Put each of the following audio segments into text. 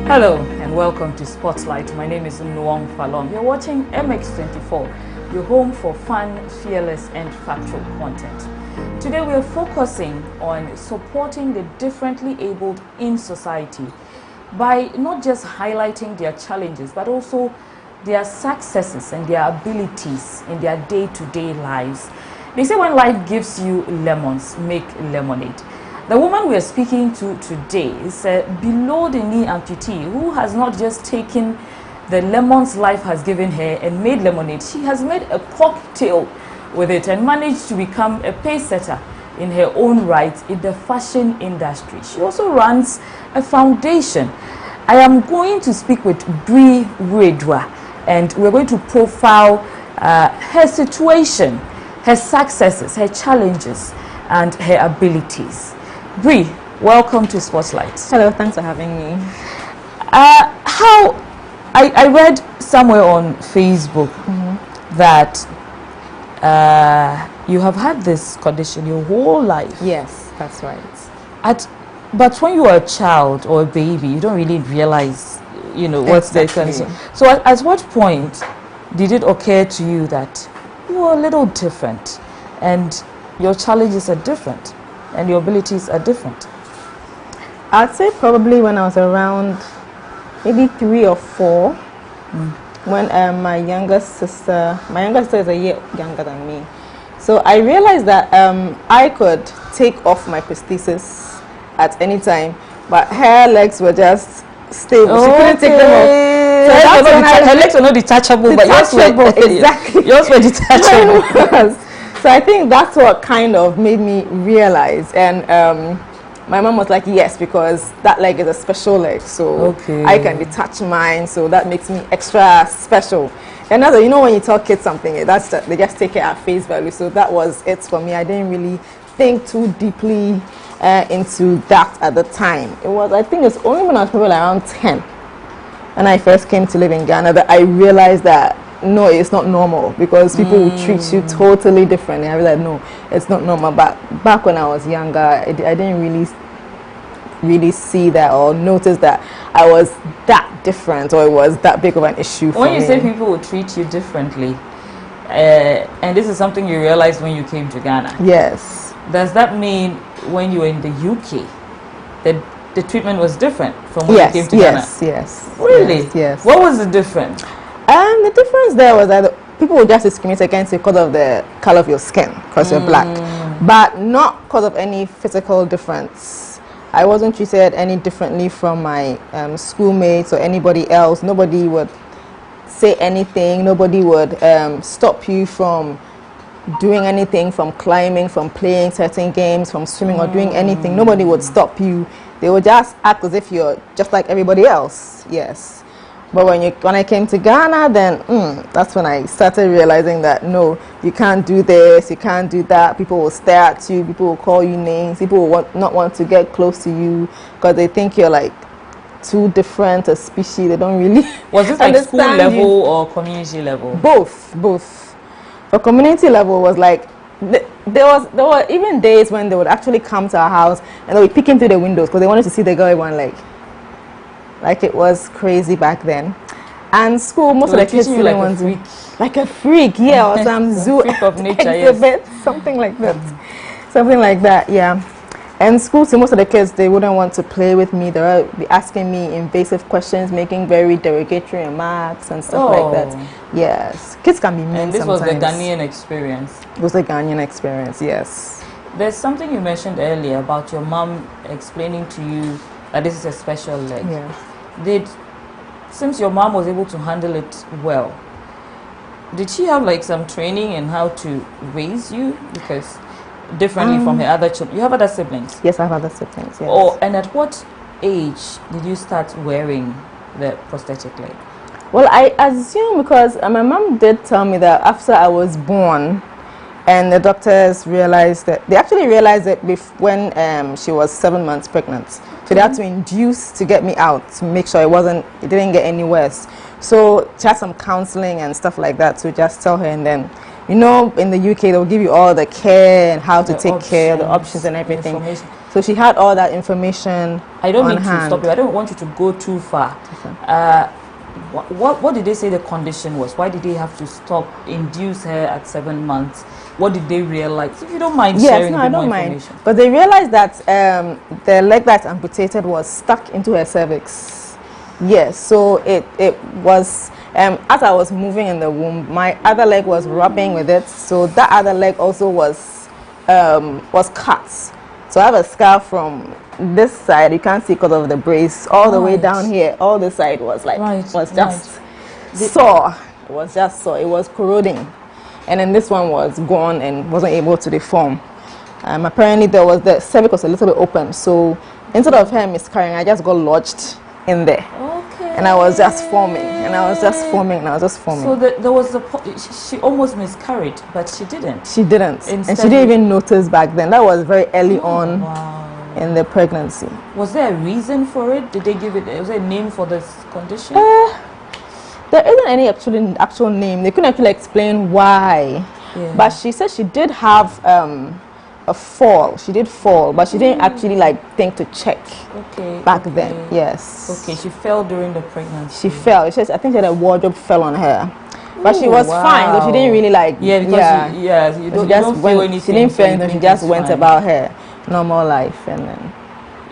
Hello and welcome to Spotlight. My name is Nwong Falon. You're watching MX24, your home for fun, fearless and factual content. Today we are focusing on supporting the differently abled in society by not just highlighting their challenges but also their successes and their abilities in their day-to-day lives. They say when life gives you lemons, make lemonade. The woman we are speaking to today is a below-the-knee amputee who has not just taken the lemons life has given her and made lemonade. She has made a cocktail with it and managed to become a pace-setter in her own right in the fashion industry. She also runs a foundation. I am going to speak with Bri Wireduah, and we're going to profile her situation, her successes, her challenges, and her abilities. Bri, welcome to Spotlight. Hello, thanks for having me. I read somewhere on Facebook that you have had this condition your whole life. Yes, that's right. But when you are a child or a baby, you don't really realize, what's the condition. So at what point did it occur to you that you are a little different and your challenges are different and your abilities are different? I'd say probably when I was around maybe 3 or 4, when my younger sister is a year younger than me. So I realized that I could take off my prosthesis at any time, but her legs were just stable. She couldn't take them off. So her legs were not detachable, but yours were exactly. Yours were detachable. So I think that's what kind of made me realize. And my mom was like, yes, because that leg is a special leg, so I can detach mine, so that makes me extra special. And another, when you tell kids something, they just take it at face value. So that was it for me. I didn't really think too deeply into that at the time. I think it's only when I was probably around 10, when I first came to live in Ghana, that I realized that no, it's not normal, because people will treat you totally differently. I realized no, it's not normal. But back when I was younger, I didn't really see that or notice that I was that different, or it was that big of an issue for me. When you say people will treat you differently, and this is something you realized when you came to Ghana. Yes. Does that mean when you were in the UK, that the treatment was different from when you came to Ghana? Yes. Really? Yes. What was the difference? The difference there was that people would just discriminate against you because of the color of your skin, because you're black, but not because of any physical difference. I wasn't treated any differently from my schoolmates or anybody else. Nobody would say anything. Nobody would stop you from doing anything, from climbing, from playing certain games, from swimming or doing anything. Nobody would stop you. They would just act as if you're just like everybody else. Yes. But when I came to Ghana, then that's when I started realizing that no, you can't do this, you can't do that. People will stare at you, people will call you names, people will not want to get close to you because they think you're like too different a species. They don't really Was this like school level or community level? Both. For community level was like there were even days when they would actually come to our house and they would peek into the windows because they wanted to see the girl in one leg. Like it was crazy back then. And school, most of the kids you like a freak, yeah, or some zoo freak of nature, exhibit, something like that, yeah. And school, so most of the kids, they wouldn't want to play with me. They would be asking me invasive questions, making very derogatory remarks and stuff like that. Yes, kids can be mean. And this sometimes. was the Ghanaian experience. It was the Ghanaian experience, yes. There's something you mentioned earlier about your mom explaining to you that this is a special leg. Yes. Since your mom was able to handle it well, did she have like some training in how to raise you? Because differently from her other children, you have other siblings. Yes, I have other siblings. Yes. Oh, and at what age did you start wearing the prosthetic leg? Well, I assume because my mom did tell me that after I was born, and the doctors realized that they actually realized it when she was 7 months pregnant. So they had to induce to get me out to make sure it didn't get any worse. So she had some counseling and stuff like that to just tell her, and then in the UK they'll give you all the care and how to take care, the options and everything. So she had all that information. I don't on mean to hand. stop you. I don't want you to go too far. What did they say the condition was? Why did they have to stop, induce her at 7 months? What did they realize? If you don't mind sharing a bit more information. But they realized that the leg that's amputated was stuck into her cervix. Yes, so it was, as I was moving in the womb, my other leg was rubbing with it. So that other leg also was cut. So I have a scar from this side, you can't see because of the brace, all the way down here. All this side was like, was just sore. It was just sore. It was corroding. And then this one was gone and wasn't able to deform. Apparently the cervix was a little bit open. So instead of her miscarrying, I just got lodged in there. Okay. And I was just forming. And I was just forming. And I was just forming. So there was she almost miscarried, but she didn't. She didn't. And she didn't even notice back then. That was very early on. Wow. In the pregnancy. Was there a reason for it? Did they give it? Was there a name for this condition? There isn't any actual name. They couldn't actually explain why. Yeah. But she said she did have a fall. She did fall, but she didn't actually think to check. Okay. Back then, yes. Okay, she fell during the pregnancy. She fell. I think she had a wardrobe fell on her. But she was fine, so she didn't really you don't feel anything. She didn't feel anything. She just went about her normal life, and then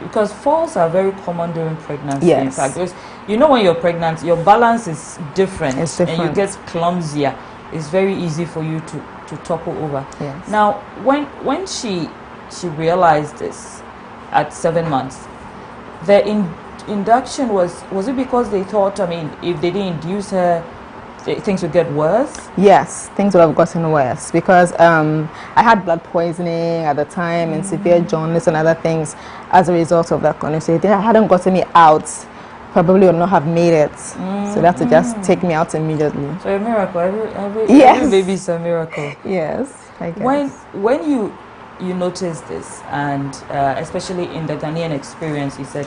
because falls are very common during pregnancy. Yes. In fact, because when you're pregnant, your balance is different, it's different. And you get clumsier. It's very easy for you to topple over. Yes. Now, when she realized this at 7 months, the induction was it because they thought, if they didn't induce her, things would get worse? Yes, things would have gotten worse because I had blood poisoning at the time and severe jaundice and other things as a result of that condition. If they hadn't gotten me out, probably would not have made it. So they had to just take me out immediately. So a miracle. Every baby is a miracle. Yes, I guess. When you noticed this, and especially in the Ghanaian experience, you said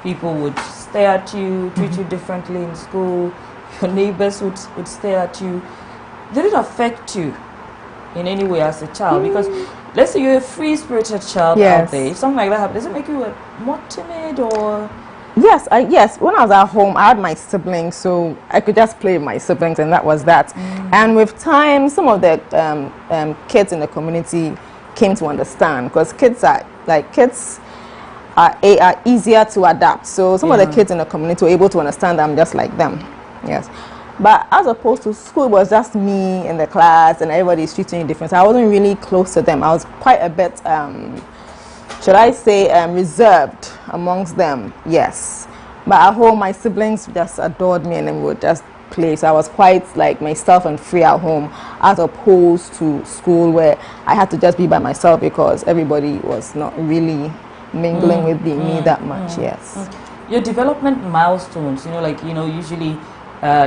people would stare at you, treat you differently in school. Your neighbors would stare at you. Did it affect you in any way as a child? Because let's say you're a free-spirited child out there. If something like that happens, does it make you more timid or? Yes, when I was at home, I had my siblings, so I could just play with my siblings, and that was that. And with time, some of the kids in the community came to understand, because kids are easier to adapt. So some of the kids in the community were able to understand I'm just like them. Yes, but as opposed to school, it was just me in the class and everybody's treating me different. So I wasn't really close to them. I was quite a bit, should I say, reserved amongst them. Yes, but at home, my siblings just adored me and then we would just play. So I was quite myself and free at home, as opposed to school where I had to just be by myself because everybody was not really mingling with me that much. Yes. Your development milestones, usually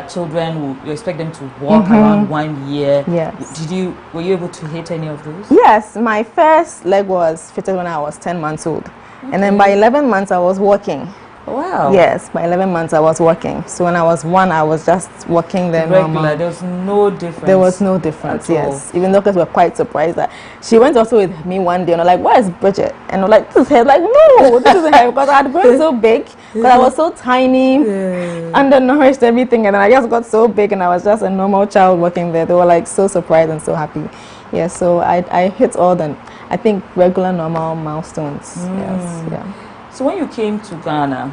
children, you expect them to walk around 1 year. Yes. Were you able to hit any of those? Yes, my first leg was fitted when I was 10 months old. And then by 11 months I was walking. Wow. Yes, by 11 months I was walking. So when I was 1, I was just walking there normal. There was no difference. There was no difference, yes. Even doctors were quite surprised that she went also with me one day and I'm like, where is Bridget? And I'm like, this is her. Like, no, this isn't her, because I had grown so big, because I was so tiny, undernourished, everything, and then I just got so big and I was just a normal child walking there. They were so surprised and so happy. Yeah, so I hit all the, I think, regular normal milestones. Yes, yeah. So when you came to Ghana,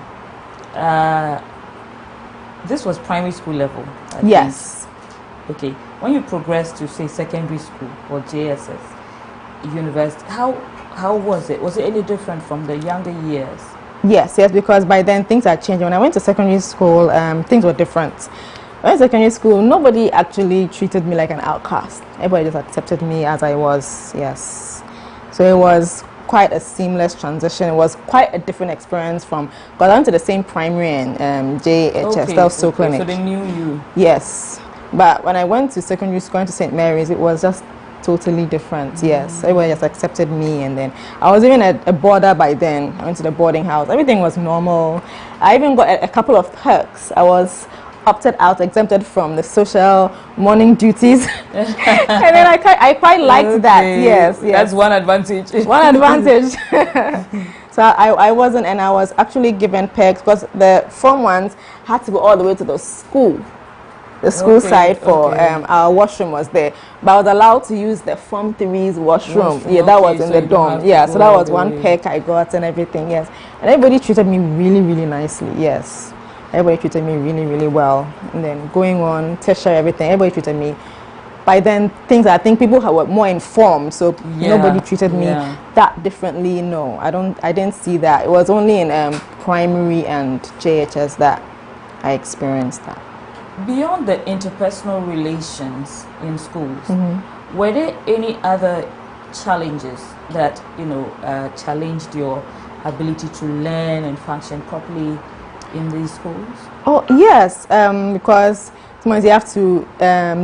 this was primary school level? Yes. Okay. When you progressed to, say, secondary school or JSS, university, how was it? Was it any different from the younger years? Yes, because by then things had changed. When I went to secondary school, things were different. When I went to secondary school, nobody actually treated me like an outcast. Everybody just accepted me as I was, yes. So it was quite a seamless transition. It was quite a different experience from, because I went to the same primary and JHS, that was so clinic. So they knew you. Yes, but when I went to secondary school, going to St. Mary's, it was just totally different. Yes, everybody just accepted me, and then I was even at a boarder by then. I went to the boarding house. Everything was normal. I even got a couple of perks. I was opted out, exempted from the social morning duties. And then I quite liked that. Yes, yes. That's one advantage. One advantage. So I wasn't, and I was actually given pegs because the Form 1s had to go all the way to the school. The school side for our washroom was there, but I was allowed to use the Form 3's washroom. Yeah, that was in the dorm. Yeah, so that was one perk I got and everything. Yes, and everybody treated me really, really nicely. Yes, everybody treated me really, really well. And then going on tertiary, everything, everybody treated me. By then, things I think people were more informed, so nobody treated me that differently. No, I didn't see that. It was only in primary and JHS that I experienced that. Beyond the interpersonal relations in schools, were there any other challenges that challenged your ability to learn and function properly in these schools? Oh yes, because sometimes you have to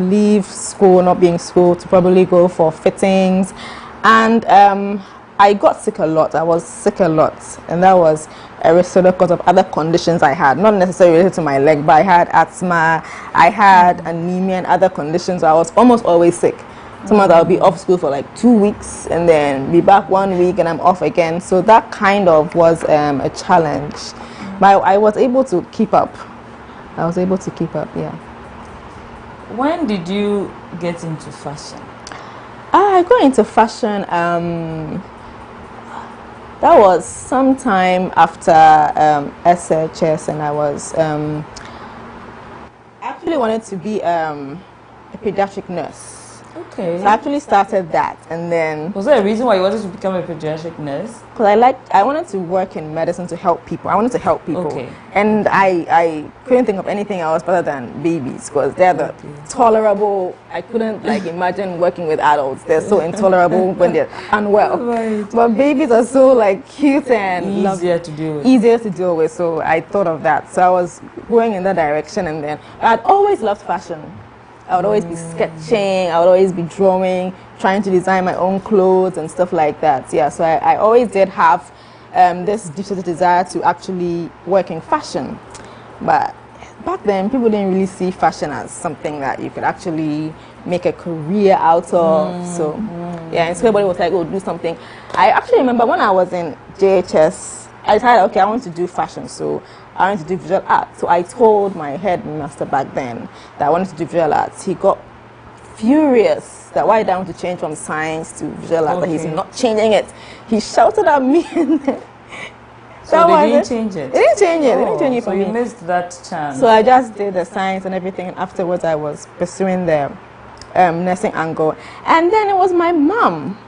leave school, not being school, to probably go for fittings, and I got sick a lot. I was sick a lot, and that was a result because of other conditions I had, not necessarily related to my leg, but I had asthma, I had anemia and other conditions. I was almost always sick. Sometimes I'll be off school for like 2 weeks and then be back 1 week and I'm off again. So that kind of was a challenge. But I was able to keep up. Yeah. When did you get into fashion? I got into fashion that was sometime after SHS, and I was actually wanted to be a pediatric nurse. Okay. So I actually started that, and then... Was there a reason why you wanted to become a pediatric nurse? Because I wanted to work in medicine to help people. I wanted to help people. Okay. And I couldn't think of anything else better than babies, because they're the tolerable... I couldn't imagine working with adults. They're so intolerable when they're unwell. Right. But babies are so cute and easier to deal with. Easier to deal with, so I thought of that. So I was going in that direction, and then I'd always loved fashion. I would always be sketching, I would always be drawing, trying to design my own clothes and stuff like that. Yeah, so I always did have this deep desire to actually work in fashion. But back then, people didn't really see fashion as something that you could actually make a career out of. So, yeah, and so everybody was like, oh, do something. I actually remember when I was in JHS, I decided, okay, I want to do fashion. So I wanted to do visual art. So I told my headmaster back then that I wanted to do visual arts. He got furious that why I don't want to change from science to visual arts, that he's not changing it. He shouted at me. So they didn't change it? They didn't change it. They didn't change it for me. So you missed that chance. So I just did the science and everything, and afterwards I was pursuing the nursing angle. And then it was my mom.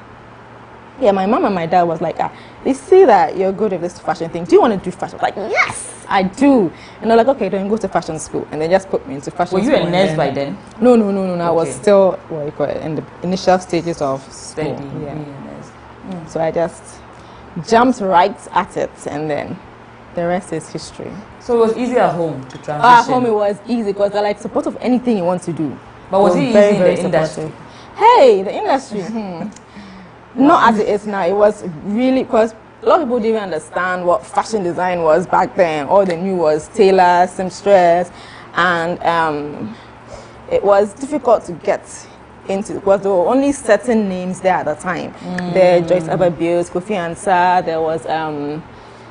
Yeah, my mom and my dad was like, they see that you're good at this fashion thing. Do you want to do fashion? I was like, yes, I do. And they're like, okay, then go to fashion school. And they just put me into fashion school. Were you a nurse by then? No. I was still, in the initial stages of school. So I just jumped right at it, and then the rest is history. So it was easy at home to transition? At home it was easy, because they're like, support of anything you want to do. But was it easy in the industry? Hey, the industry. Not as it is now. It was really, because a lot of people didn't understand what fashion design was back then. All they knew was tailor, seamstress, and it was difficult to get into, because there were only certain names there at the time. There Joyce Ababios, Kofi Ansah, there was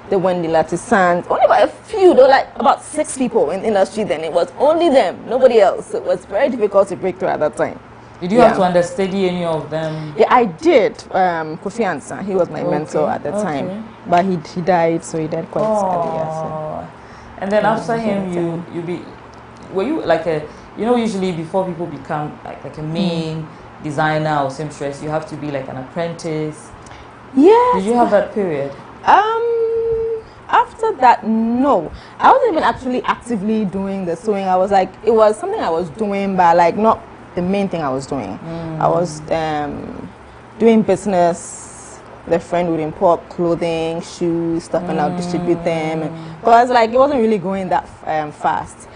the Wendy Latisant, only about a few. There were like about 6 people in the industry then. It was only them, nobody else. So it was very difficult to break through at that time. Did you have to understudy any of them? Yeah, I did. Kofi Ansah, he was my mentor at the time, but he died, so he died quite early. So. And then after him, were you like a, usually before people become like a main designer or seamstress, you have to be like an apprentice. Yes. Did you have that period? After that, no. I wasn't even actually actively doing the sewing. I was like, it was something I was doing, but like not the main thing I was doing. I was doing business. The friend would import clothing, shoes, stuff, and I'll distribute them. Because like it wasn't really going that fast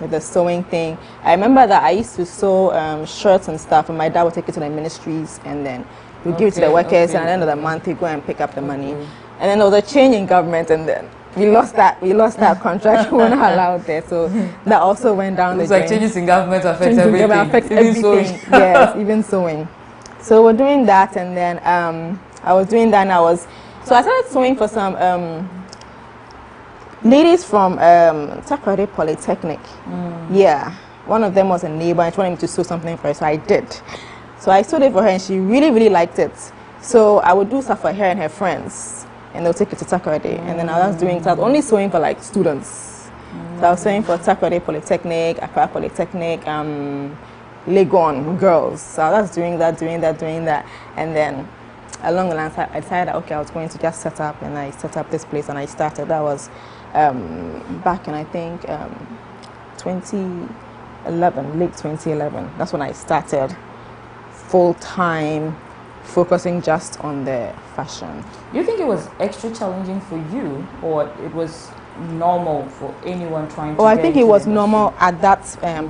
with the sewing thing. I remember that I used to sew shirts and stuff, and my dad would take it to the ministries, and then we'd give it to the workers, and at the end of the month he'd go and pick up the money. And then there was a change in government, and then we lost that contract. We weren't allowed there, so that also went down. It's like changes in government affects everything. Even sewing. Yes, even sewing. So we're doing that, and then I was doing that, and I started sewing for some ladies from Takoradi Polytechnic. Yeah, one of them was a neighbor, and she wanted me to sew something for her, so I did. So I sewed it for her, and she really, really liked it. So I would do stuff for her and her friends, and they'll take it to Takoradi. And then I was only sewing for like students. So I was sewing for Takoradi Polytechnic, Accra Polytechnic, Legon girls. So I was doing that, and then along the line I decided that, okay, I was going to just set up, and I set up this place, and I started. That was back in, I think, 2011, late 2011. That's when I started full-time, focusing just on the fashion. Do you think it was extra challenging for you, or it was normal for anyone trying to I think it was normal at that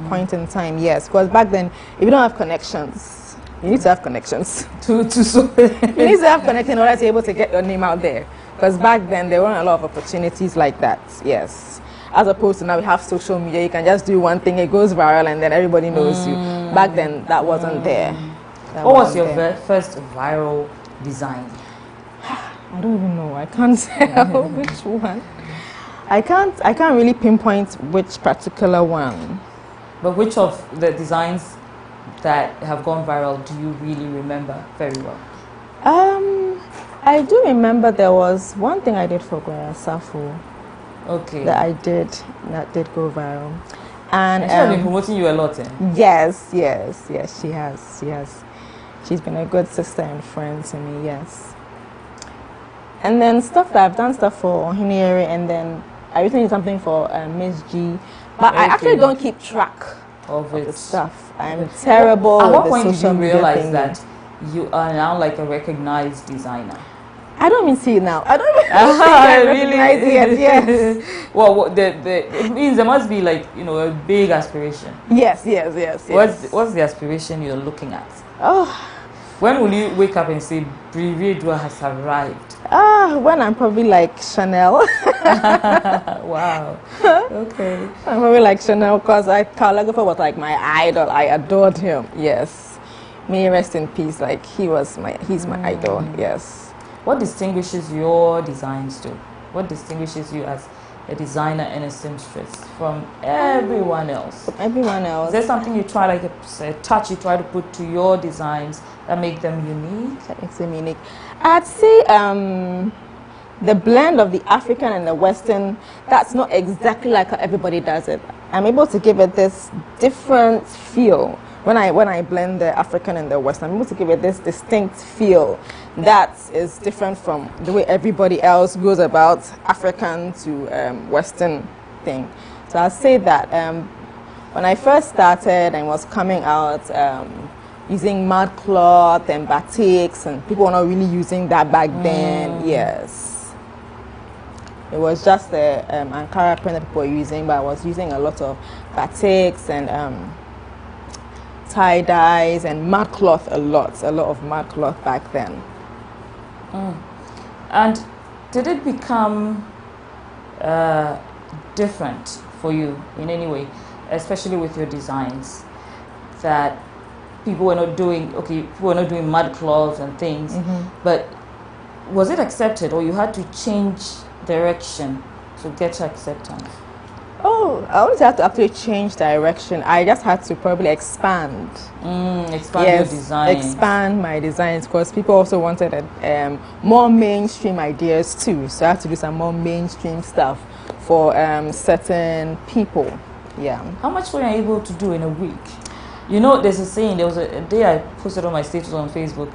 point in time, yes, because back then, if you don't have connections, you need to have connections to sew. You need to have connections in order to be able to get your name out there, because back then there weren't a lot of opportunities like that, yes, as opposed to now we have social media. You can just do one thing, it goes viral, and then everybody knows you. Back then that wasn't there. What was your first viral design? I don't even know. I can't tell which one. I can't really pinpoint which particular one. But which of the designs that have gone viral do you really remember very well? I do remember there was one thing I did for Gloria Safo. Okay. That did go viral. And she has been promoting you a lot, eh? Yes, she has. She's been a good sister and friend to me, yes. And then I've done stuff for Ohinieri, and then I recently did something for Miss G. But I actually don't keep track of the stuff. I'm terrible with the social media. At what point did you realize that you are now like a recognized designer? I don't even see it now. I don't even recognize it yet. Yes. Well, it means there must be like, a big aspiration. Yes. What's the aspiration you're looking at? Oh. When will you wake up and say, Bri Wireduah has arrived? When I'm probably like Chanel. Wow. Okay. I'm probably like Chanel, because Karl Lagerfeld was like my idol. I adored him. Yes. May he rest in peace. Like he's my idol. Yes. What distinguishes your designs too? What distinguishes you as a designer and a seamstress from everyone else? Everyone else. Is there something you try, like a touch you try to put to your designs that make them unique? That makes them unique. I'd say the blend of the African and the Western, that's not exactly like how everybody does it. I'm able to give it this different feel. When I blend the African and the Western, I'm able to give it this distinct feel that is different from the way everybody else goes about African to Western thing. So I'll say that when I first started and was coming out using mud cloth and batiks, and people were not really using that back then, yes. It was just the Ankara print that people were using, but I was using a lot of batiks and tie-dyes and mud cloth a lot of mud cloth back then. And did it become different for you in any way, especially with your designs, that people were not doing mud cloths and things, but was it accepted, or you had to change direction to get acceptance? I wouldn't have to actually change direction. I just had to probably expand. Expand your designs. Expand my designs, because people also wanted more mainstream ideas too. So I had to do some more mainstream stuff for certain people. Yeah. How much were you able to do in a week? There's a saying. There was a day I posted on my status on Facebook.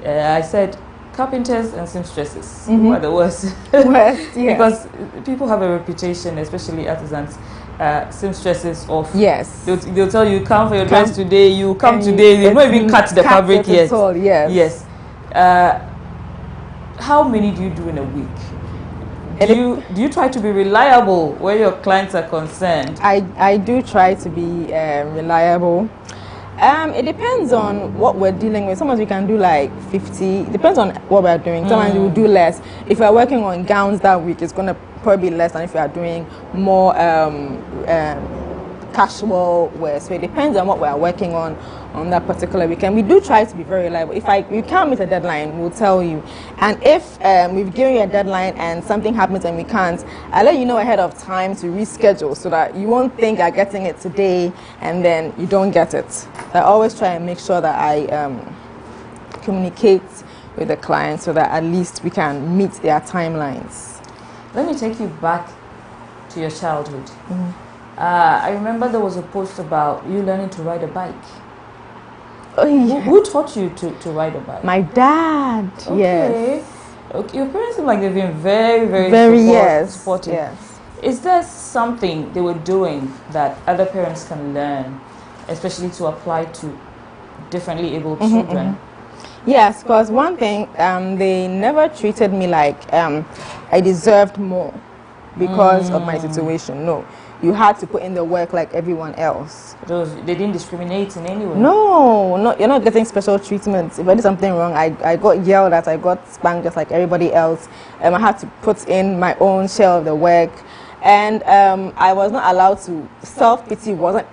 I said, carpenters and seamstresses who are the worst. Yes. Because people have a reputation, especially artisans, seamstresses of. Yes. They'll tell you, come for your dress today, you come today, they've not even cut the fabric yet. All, yes. How many do you do in a week? Do you try to be reliable where your clients are concerned? I do try to be reliable. It depends on what we're dealing with. Sometimes we can do like 50. Depends on what we're doing. Sometimes we will do less. If we're working on gowns that week, it's going to probably less than if you are doing more casual wear. So it depends on what we are working on that particular weekend. We do try to be very reliable. If you can't meet a deadline, we'll tell you. And if we've given you a deadline and something happens and we can't, I'll let you know ahead of time to reschedule so that you won't think you're getting it today and then you don't get it. I always try and make sure that I communicate with the client so that at least we can meet their timelines. Let me take you back to your childhood. I remember there was a post about you learning to ride a bike. Oh, yeah. Who taught you to ride a bike? My dad. Okay. Yes. Okay. Your parents seem like they've been very supportive. Yes. Is there something they were doing that other parents can learn, especially to apply to differently able children? Yes, because one thing, they never treated me like I deserved more because of my situation. No, you had to put in the work like everyone else. They didn't discriminate in any way? No, you're not getting special treatment. If I did something wrong, I got yelled at, I got spanked just like everybody else. I had to put in my own share of the work. And I was not allowed to, self-pity wasn't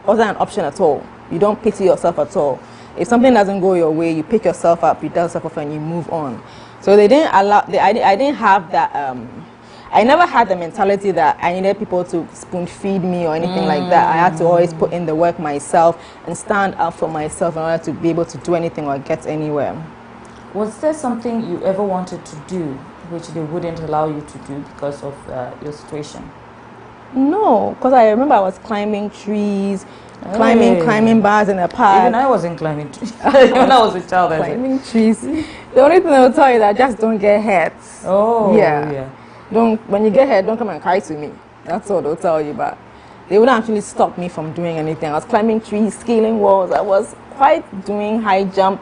an option at all. You don't pity yourself at all. If something doesn't go your way, you pick yourself up, you dust yourself off, and you move on. So they didn't allow. I didn't have that. I never had the mentality that I needed people to spoon feed me or anything like that. I had to always put in the work myself and stand up for myself in order to be able to do anything or get anywhere. Was there something you ever wanted to do which they wouldn't allow you to do because of your situation? No, because I remember I was climbing trees. Climbing bars in the park. Even I wasn't climbing trees. When I was a child, climbing trees. The only thing I will tell you is that just don't get hurt. Oh, yeah. When you get hurt, don't come and cry to me. That's all they'll tell you. But they wouldn't actually stop me from doing anything. I was climbing trees, scaling walls. I was quite doing high jump.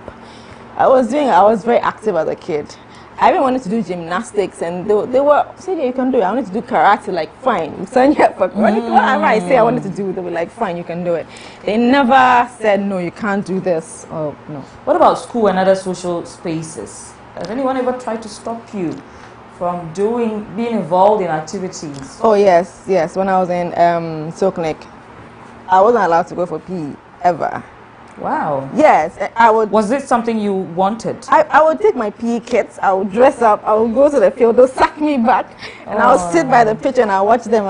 I was very active as a kid. I even wanted to do gymnastics, and they were saying, you can do it. I wanted to do karate, like, fine, you sign you up for whatever I say I wanted to do, they were like, fine, you can do it. They never said, no, you can't do this, or no. What about school and other social spaces? Has anyone ever tried to stop you from being involved in activities? Oh, yes. When I was in Soknik, I wasn't allowed to go for PE, ever. Wow. Yes, I would. Was it something you wanted? I would take my PE kits, I would dress up, I would go to the field, they'll sack me back, and I'll sit by the pitch and I'll watch them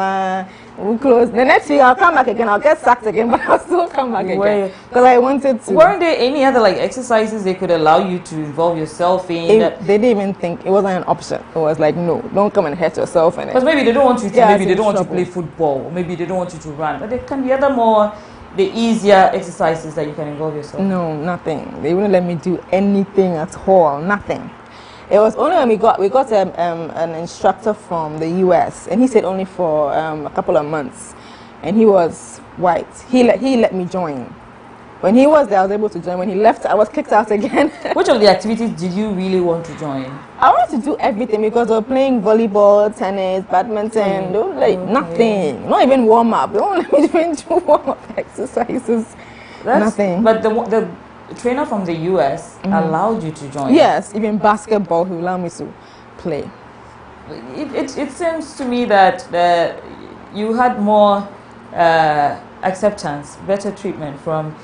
we'll close. The next week I'll come back again, I'll get sacked again, but I'll still come back again. Because I wanted to. Weren't there any other exercises they could allow you to involve yourself in? They didn't even think, it wasn't an option. It was like, no, don't come and hurt yourself in it. Because maybe they don't want you to, maybe they don't want you to play football, or maybe they don't want you to run, but there can be other the easier exercises that you can involve yourself. No, nothing. They wouldn't let me do anything at all. Nothing. It was only when we got an instructor from the US, and he said only for a couple of months, and he was white. He let me join. When he was there, I was able to join. When he left, I was kicked out again. Which of the activities did you really want to join? I wanted to do everything because they were playing volleyball, tennis, badminton. They were nothing. Not even warm up. They won't let me even do warm up exercises. Nothing. But the trainer from the US allowed you to join. Yes, even basketball, he allowed me to play. It seems to me that you had more acceptance, better treatment from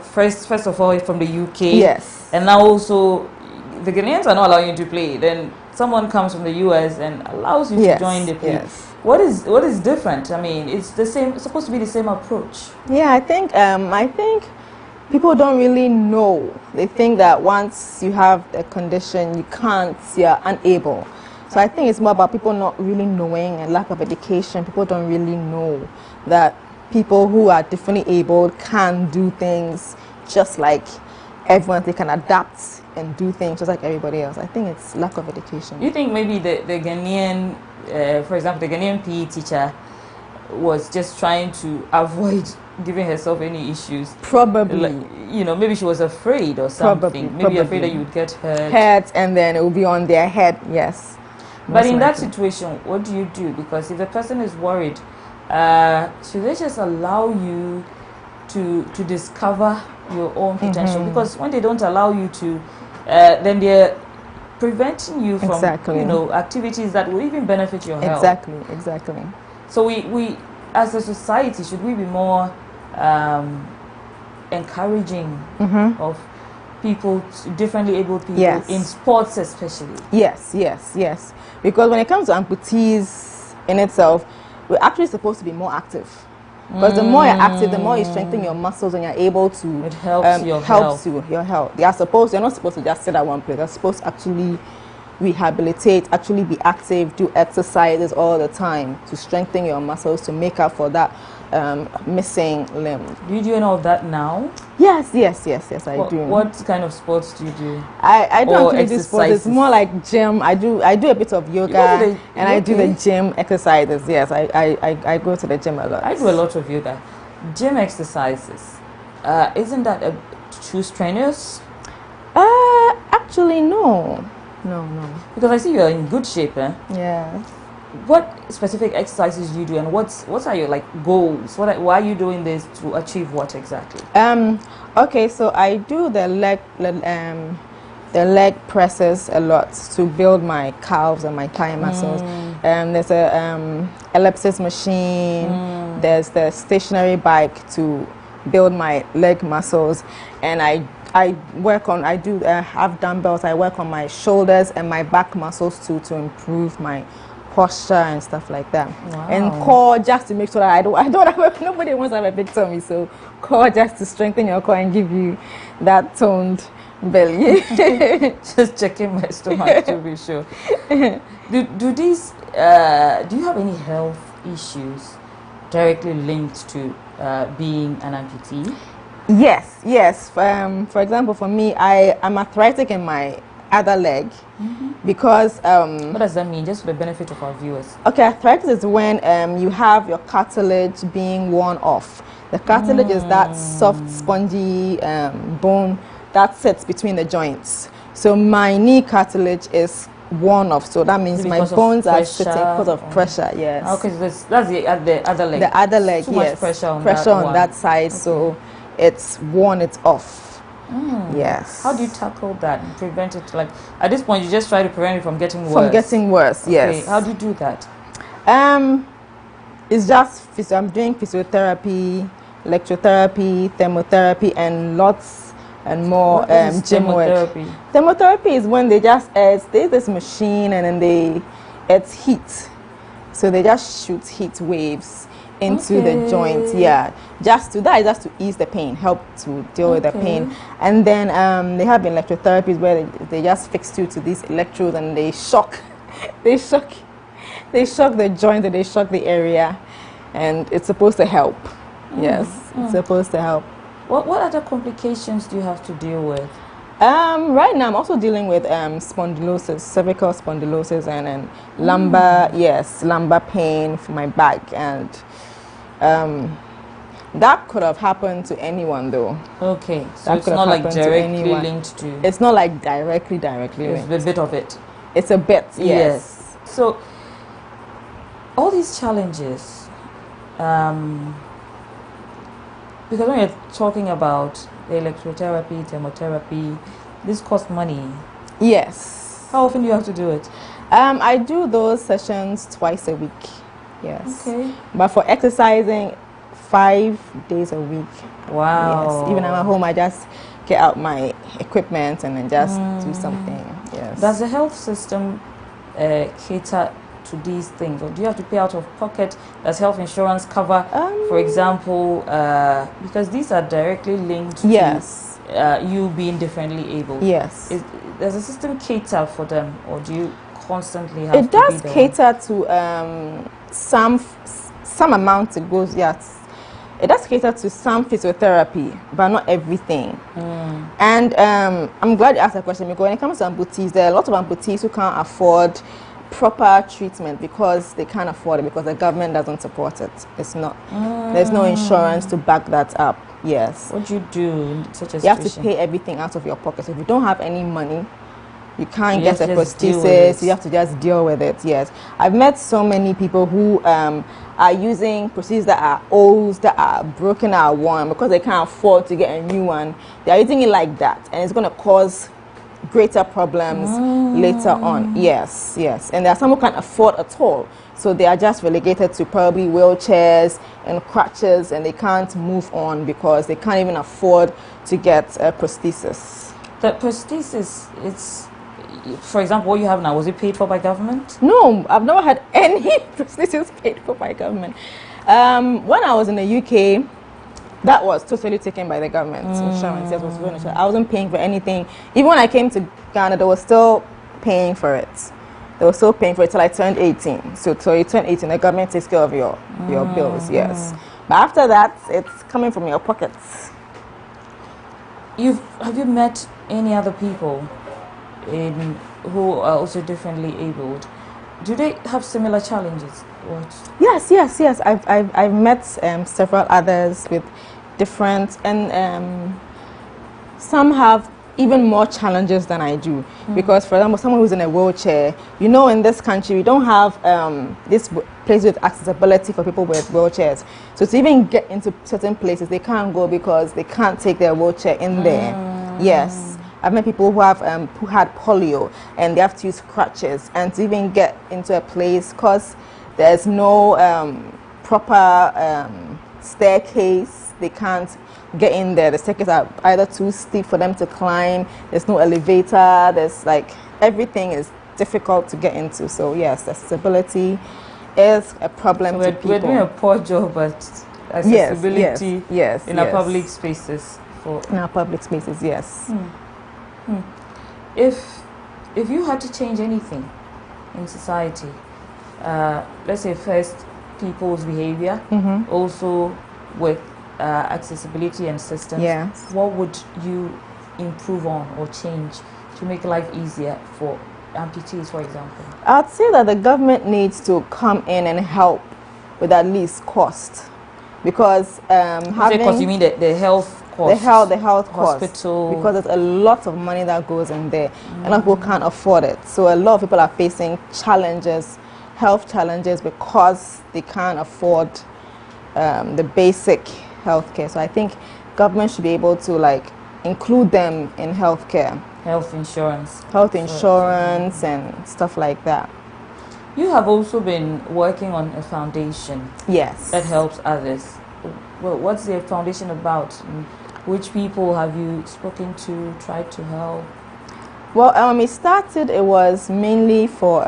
first of all from the UK. Yes. And now also the Ghanaians are not allowing you to play. Then someone comes from the US and allows you to join the play. Yes. What is different? I mean, it's the same. It's supposed to be the same approach. Yeah, I think people don't really know. They think that once you have a condition, you're unable. So I think it's more about people not really knowing and lack of education. People don't really know that people who are differently abled can do things just like everyone. They can adapt and do things just like everybody else. I think it's lack of education. You think maybe the Ghanaian, for example, the Ghanaian PE teacher was just trying to avoid giving herself any issues? Probably. Maybe she was afraid or something. Maybe afraid that you would get hurt. And then it will be on their head, yes. But in that situation, what do you do? Because if the person is worried, should they just allow you to discover your own potential? Because when they don't allow you to, then preventing you from, Exactly. you know, activities that will even benefit your health. Exactly. So we as a society, should we be more encouraging of people, differently able people, Yes. in sports especially? Yes. Because when it comes to amputees in itself, we're actually supposed to be more active. Because the more you're active, the more you strengthen your muscles and you're able to. It helps your health. Your health. You're not supposed to just sit at one place. You're supposed to actually rehabilitate, actually be active, do exercises all the time to strengthen your muscles to make up for that missing limb. Do you do any of that now? Yes, I do. What kind of sports do you do? I don't Or actually do sports. It's more like gym. I do a bit of yoga and I do the gym exercises. Yes, I go to the gym a lot. I do a lot of yoga. Gym exercises. Isn't that too strenuous? Actually, no. Because I see you're in good shape, eh? Yeah. What specific exercises do you do, and what are your goals? Why are you doing this to achieve what exactly? Okay, so I do the leg presses a lot to build my calves and my thigh muscles. There's a ellipsis machine. There's the stationary bike to build my leg muscles, and I have dumbbells. I work on my shoulders and my back muscles too to improve my posture and stuff like that. Wow. And core, just to make sure that I don't have nobody wants to have a big tummy, so core just to strengthen your core and give you that toned belly. Just checking my stomach to be sure. Do you have any health issues directly linked to being an amputee? Yes. For example, for me, I'm arthritic in my other leg because what does that mean, just for the benefit of our viewers? Okay, arthritis is when you have your cartilage being worn off. The cartilage is that soft, spongy bone that sits between the joints. So my knee cartilage is worn off, so that means my bones are sitting because of pressure. Yes. Okay, so that's the other leg. The other leg, too yes. Much pressure on that side, okay. So it's worn, it's off. Yes. How do you tackle that and prevent it? At this point, you just try to prevent it from getting worse. From getting worse, okay. Yes. How do you do that? It's just I'm doing physiotherapy, electrotherapy, thermotherapy, and lots and more gym work. Thermotherapy is when they just there's this machine and then it's heat, so they just shoot heat waves into the joint, just to ease the pain, help to deal with the pain. And then they have electrotherapies where they just fix you to these electrodes and they shock the joint, and they shock the area, and it's supposed to help. Yes, it's supposed to help. What other complications do you have to deal with? Right now I'm also dealing with spondylosis, cervical spondylosis, and lumbar pain for my back, and that could have happened to anyone though. Okay, so it's not directly linked to. It's not directly linked. It's a bit of it. It's a bit, yes. So all these challenges, because when you're talking about electrotherapy, thermotherapy, this costs money. Yes. How often do you have to do it? I do those sessions twice a week. Yes. Okay. But for exercising, 5 days a week. Wow. Yes. Even at home, I just get out my equipment and then just do something. Yes. Does the health system cater to these things, or do you have to pay out of pocket? Does health insurance cover, for example, because these are directly linked to you being differently able? Yes. Does the system cater for them, or do you constantly have it does cater to some amount. It goes, yes, it does cater to some physiotherapy, but not everything. And I'm glad you asked that question, because when it comes to amputees, there are a lot of amputees who can't afford proper treatment because they can't afford it, because the government doesn't support it. It's not, there's no insurance to back that up. Yes. What do you do in such a situation? You have to pay everything out of your pocket. So if you don't have any money, you can't get a prosthesis. You have to just deal with it. Yes, I've met so many people who are using prostheses that are old, that are broken, are worn, because they can't afford to get a new one. They are using it like that, and it's going to cause greater problems later on. Yes, yes. And there are some who can't afford at all. So they are just relegated to probably wheelchairs and crutches, and they can't move on because they can't even afford to get a prosthesis. The prosthesis, it's, for example, what you have now, was it paid for by government? No, I've never had any prosthesis paid for by government. When I was in the UK, that was totally taken by the government. Insurance, yes, was insurance. I wasn't paying for anything. Even when I came to Ghana, they were still paying for it. They were still paying for it till I turned 18. So till you turn 18, the government takes care of your bills, yes. But after that, it's coming from your pockets. Have you met any other people who are also differently abled? Do they have similar challenges? What? Yes. I've met several others with different, and some have even more challenges than I do. Because, for example, someone who's in a wheelchair, you know, in this country we don't have this place with accessibility for people with wheelchairs. So to even get into certain places, they can't go because they can't take their wheelchair in there. Yes. I've met people who have who had polio and they have to use crutches, and to even get into a place because there's no proper staircase, they can't get in there. The staircases are either too steep for them to climb, there's no elevator, there's like everything is difficult to get into. So yes, accessibility is a problem to people. We're doing a poor job at accessibility in our public spaces. In our public spaces, yes. If you had to change anything in society, let's say first people's behavior, also with accessibility and systems, what would you improve on or change to make life easier for amputees, for example? I'd say that the government needs to come in and help with at least cost, because because you mean the health cost, the health hospital cost, because there's a lot of money that goes in there. A lot of people can't afford it, so a lot of people are facing challenges, health challenges, because they can't afford the basic healthcare. So I think government should be able to like include them in healthcare, health insurance and stuff like that. You have also been working on a foundation, yes, that helps others. Well, what's the foundation about? Which people have you spoken to, tried to help? Well, when we started, it was mainly for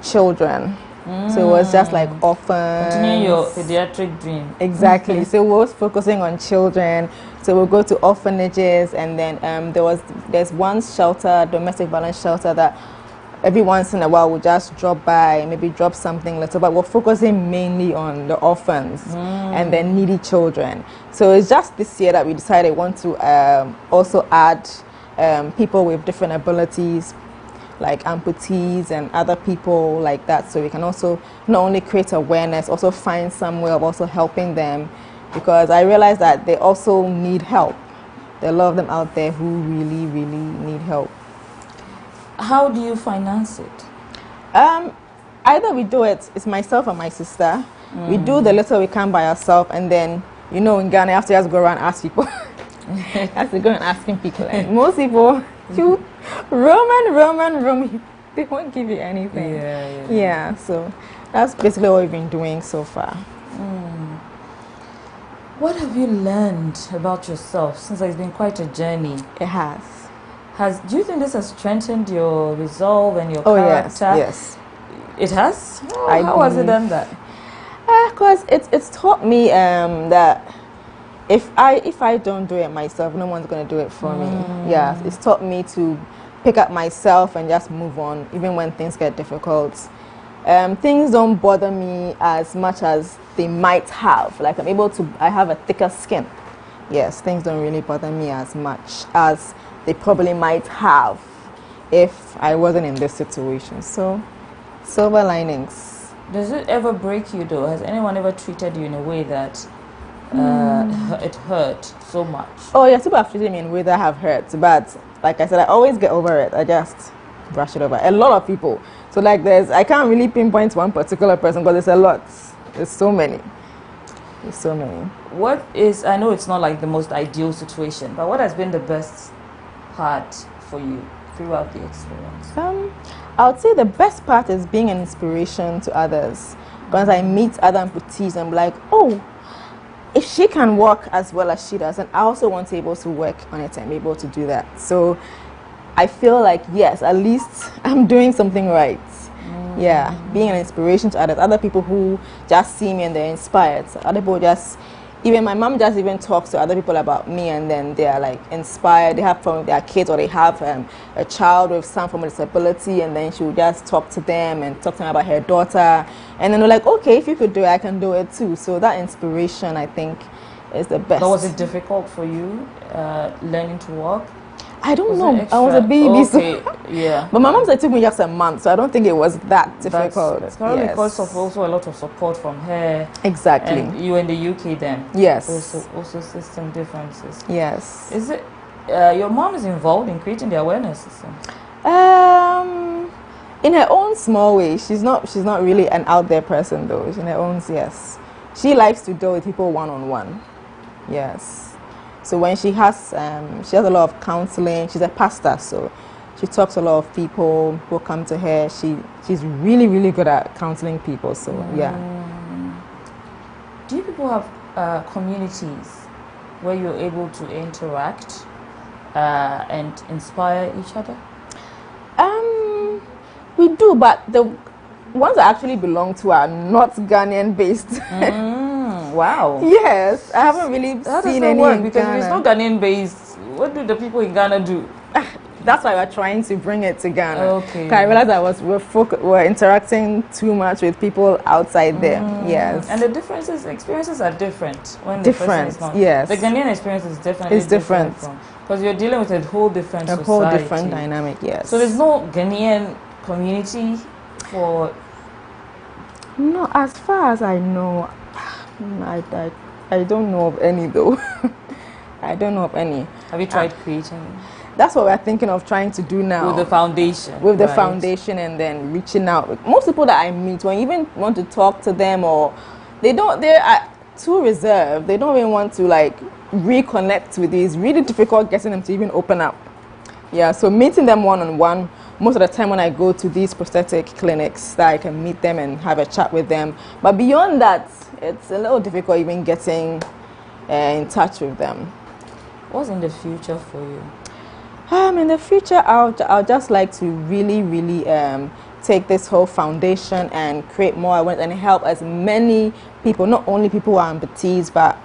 children. So it was just like orphans. Continuing your pediatric dream. Exactly. So we was focusing on children. So we'll go to orphanages, and then there's one shelter, domestic violence shelter, that every once in a while we'll just drop by, maybe drop something little, but we're focusing mainly on the orphans and the needy children. So it's just this year that we decided we want to also add people with different abilities, like amputees and other people like that, so we can also not only create awareness, also find some way of also helping them, because I realize that they also need help. There are a lot of them out there who really, really need help. How do you finance it? Either we do it's myself and my sister. We do the little we can by ourselves, and then, you know, in Ghana, you have to just go around and ask people. You have to go and asking people, and most people, you Roman, they won't give you anything. Yeah, so that's basically what we've been doing so far. What have you learned about yourself, since it's been quite a journey? It has. Do you think this has strengthened your resolve and your character? Yes. It has? How has it done that? Because it's taught me that if I don't do it myself, no one's going to do it for me. Yeah, it's taught me to pick up myself and just move on, even when things get difficult. Things don't bother me as much as they might have. Like I have a thicker skin. Yes, things don't really bother me as much as they probably might have if I wasn't in this situation. So, silver linings. Does it ever break you though? Has anyone ever treated you in a way that it hurt so much? Oh yeah, people have treated me in a way that have hurt, but like I said, I always get over it. I just brush it over. A lot of people. So like I can't really pinpoint one particular person, because there's a lot. There's so many. I know it's not like the most ideal situation, but what has been the best part for you throughout the experience? I would say the best part is being an inspiration to others. Because I meet other amputees, I'm like, oh, if she can walk as well as she does, and I also want to be able to work on it and be able to do that. So I feel like, yes, at least I'm doing something right. Yeah, being an inspiration to others, other people who just see me and they're inspired. So other people just, even my mom just even talks to other people about me, and then they are like inspired. They have fun with their kids, or they have a child with some form of disability, and then she will just talk to them and talk to them about her daughter. And then they're like, okay, if you could do it, I can do it too. So that inspiration, I think, is the best. But was it difficult for you learning to walk? I don't know. I was a baby, okay. Yeah. But my mom said it took me just a month, so I don't think it was that difficult. That's probably because of also a lot of support from her. Exactly. And you were in the UK then. Yes. Also system differences. Yes. Is it your mom is involved in creating the awareness system? In her own small way. She's not really an out there person though. In her own, yes. She likes to deal with people one-on-one. Yes. So when she has a lot of counseling. She's a pastor, so she talks to a lot of people who come to her. She's really, really good at counseling people. So yeah. Do you people have communities where you're able to interact and inspire each other? We do, but the ones I actually belong to are not Ghanaian based. Wow. Yes, I haven't really seen any in because Ghana. if it's not Ghanaian based, what do the people in Ghana do? That's why we're trying to bring it to Ghana. Okay. I realized we're interacting too much with people outside there. Yes. And the experiences are different when Different, the person is not. yes. The Ghanaian experience is definitely It's different. Because you're dealing with a whole different society. whole different dynamic, yes. So there's no Ghanaian community for... No, as far as I know, I don't know of any though. I don't know of any. Have you tried creating? That's what we're thinking of trying to do now. With the foundation. With the right? foundation, and then reaching out. Most people that I meet, when you even want to talk to them, or they're too reserved. They don't even want to like reconnect with you. It's really difficult getting them to even open up. Yeah, so meeting them one-on-one, most of the time when I go to these prosthetic clinics, that I can meet them and have a chat with them. But beyond that, it's a little difficult even getting in touch with them. What's in the future for you? In the future, I'll just like to really, really take this whole foundation and create more awareness and help as many people, not only people who are amputees, but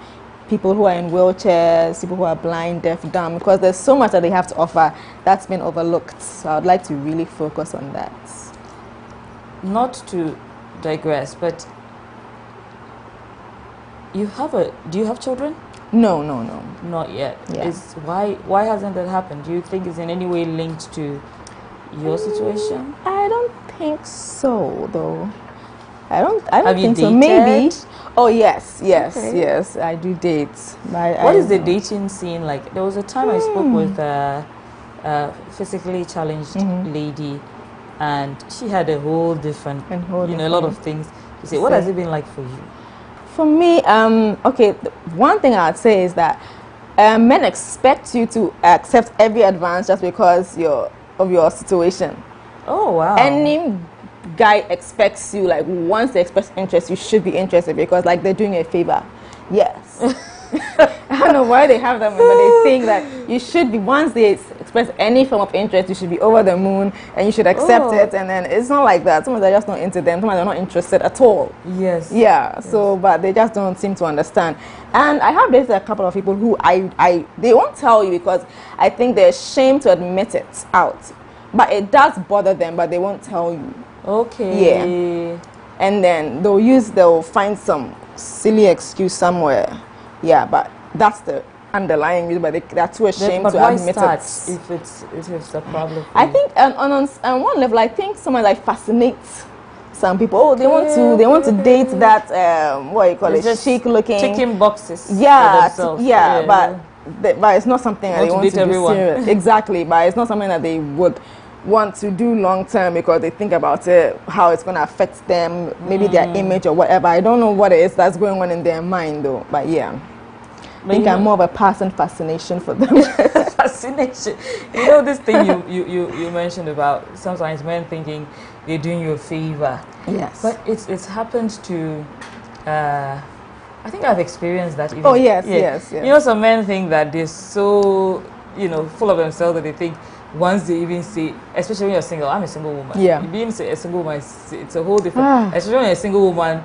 people who are in wheelchairs, people who are blind, deaf, dumb, because there's so much that they have to offer that's been overlooked. So I'd like to really focus on that. Not to digress, but do you have children? No. Not yet. Yeah. Why hasn't that happened? Do you think it's in any way linked to your situation? I don't think so, though. I don't Have you think so. dated? Maybe. Oh yes, Okay. yes. I do date. What is the dating scene like? There was a time I spoke with a physically challenged lady, and she had a whole different, a lot of things to say. What has it been like for you? For me, okay, one thing I'd say is that men expect you to accept every advance just because of your situation. Oh wow! Any guy expects you, like, once they express interest, you should be interested, because like they're doing you a favor. Yes. I don't know why they have that, but they think that you should be, once they express any form of interest, you should be over the moon and you should accept it. And then it's not like that. Sometimes they're just not into them. Sometimes they're not interested at all. Yes. Yeah. Yes. So, but they just don't seem to understand. And I have dated a couple of people who they won't tell you because I think they're ashamed to admit it out. But it does bother them, but they won't tell you. Okay. Yeah. And then they'll find some silly excuse somewhere. Yeah, but that's the underlying reason, but they're too ashamed to admit it. If it's a problem for I you? think on one level, I think someone like fascinates some people. Oh, they want to date that what you call it, just chic looking, ticking boxes. yeah, for themselves. but it's not something that they want to do serious. Exactly, but it's not something that they would want to do long term, because they think about it, how it's going to affect them, maybe their image or whatever. I don't know what it is that's going on in their mind though, but yeah. I think I'm more of a passing fascination for them. fascination. You know, this thing you mentioned about sometimes men thinking they're doing you a favor. Yes. But it's happened to, I think I've experienced that even. Oh, yes. You know, some men think that they're so, full of themselves that they think once they even say, especially when you're single, I'm a single woman. Yeah. Being a single woman, it's a whole different, especially when you're a single woman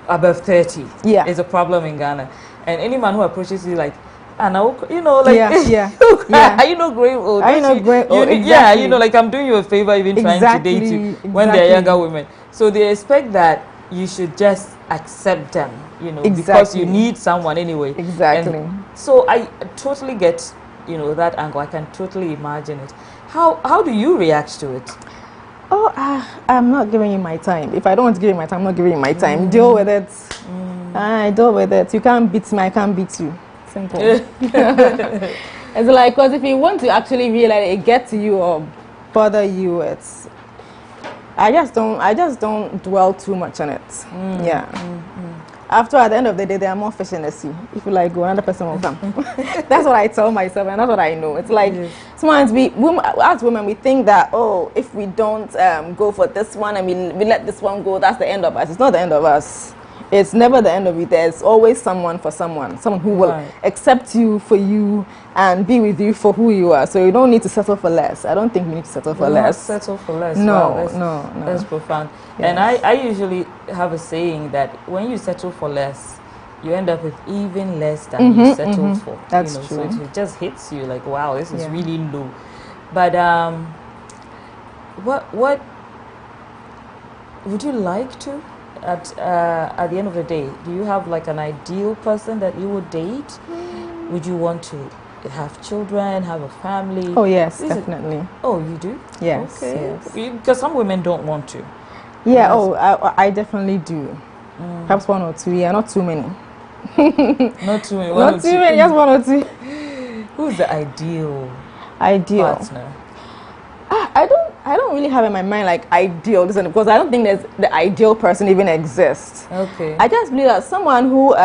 above 30. Yeah. Is a problem in Ghana. And any man who approaches you like, are you not growing old? Are you not growing old? Yeah, like I'm doing you a favor even trying to date you when they're younger women. So they expect that you should just accept them, because you need someone anyway. Exactly. And so I totally get, that angle. I can totally imagine it. How do you react to it? Oh, I'm not giving you my time. If I don't want to give you my time, I'm not giving you my time. Deal with it. I deal with it. You can't beat me, I can't beat you. Simple. It's like, because if you want to actually realize it, get to you or bother you, I just don't dwell too much on it. After, at the end of the day, there are more fish in the sea. If you like go, another person will come. That's what I tell myself, and that's what I know. It's like, sometimes as women, we think that, if we don't go for this one and we let this one go, that's the end of us. It's not the end of us. It's never the end of it. There's always someone for someone who will accept you for you and be with you for who you are. So you don't need to settle for less. I don't think we need to settle for less. Not settle for less. No. That's profound. Yes. And I usually have a saying that when you settle for less, you end up with even less than you settled for. That's true. So it just hits you like, wow, this is really low. But what would you like to? At the end of the day, do you have like an ideal person that you would date? Would you want to have children, have a family? Oh yes, definitely. Oh, you do? Yes. Okay. Yes. Because some women don't want to. Yeah. I definitely do. Perhaps one or two. Yeah, not too many. Not too many. Not too many. Just one or two. Who's the ideal partner? I don't really have in my mind like ideal, because I don't think the ideal person even exists. Okay. I just believe that someone who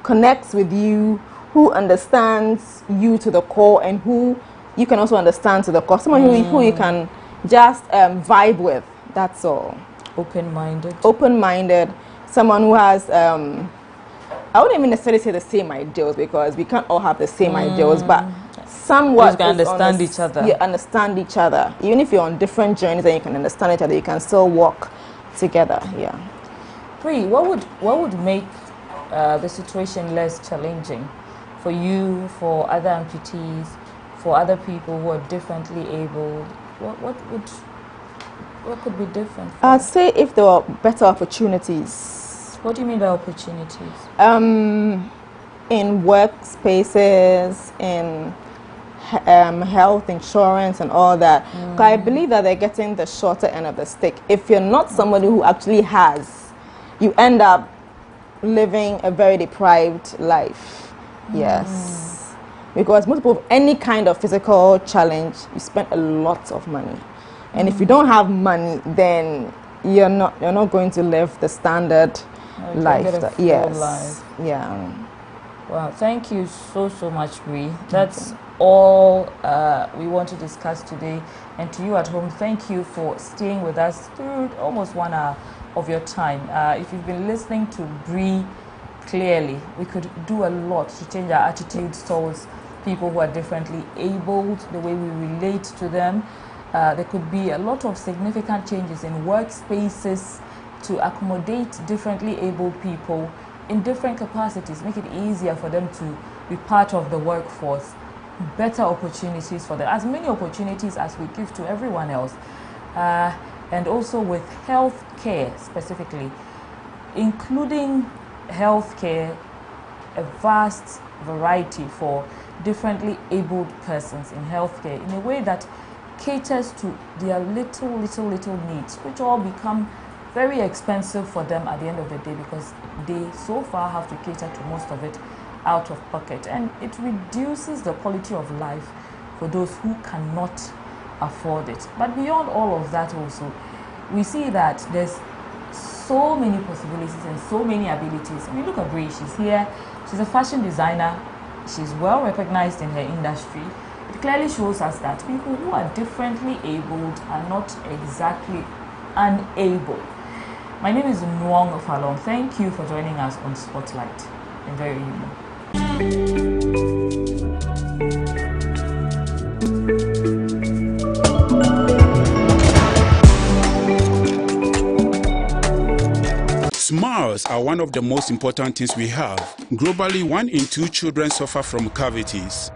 connects with you, who understands you to the core, and who you can also understand to the core. Someone who you can just vibe with. That's all. Open-minded. Open-minded. Someone who has I wouldn't even necessarily say the same ideals, because we can't all have the same ideals, but somewhat you can understand each other. You understand each other. Even if you're on different journeys and you can understand each other, you can still walk together. Yeah. Bri, what would make the situation less challenging for you, for other amputees, for other people who are differently abled? What could be different? I'd say if there were better opportunities. What do you mean by opportunities? In workspaces, in health insurance and all that. I believe that they're getting the shorter end of the stick. If you're not somebody who actually has, you end up living a very deprived life. Yes. Because most people, any kind of physical challenge, you spend a lot of money. And if you don't have money, then you're not going to live the standard life. Life. Yeah. Wow, thank you so much, Bri. That's all we want to discuss today. And to you at home, thank you for staying with us through almost 1 hour of your time. If you've been listening to Bri clearly, we could do a lot to change our attitudes towards people who are differently abled, the way we relate to them. There could be a lot of significant changes in workspaces to accommodate differently abled people in different capacities, make it easier for them to be part of the workforce, better opportunities for them, as many opportunities as we give to everyone else. And also with health care specifically, including health care, a vast variety for differently abled persons in healthcare in a way that caters to their little needs, which all become very expensive for them at the end of the day, because they so far have to cater to most of it out of pocket, and it reduces the quality of life for those who cannot afford it. But beyond all of that also, we see that there's so many possibilities and so many abilities. I mean, look at Bri, she's here, she's a fashion designer, She's well recognized in her industry. It clearly shows us that people who are differently abled are not exactly unable. My name is Nwong Falong. Thank you for joining us on Spotlight. Enjoy your evening. Smiles are one of the most important things we have. Globally, 1 in 2 children suffer from cavities.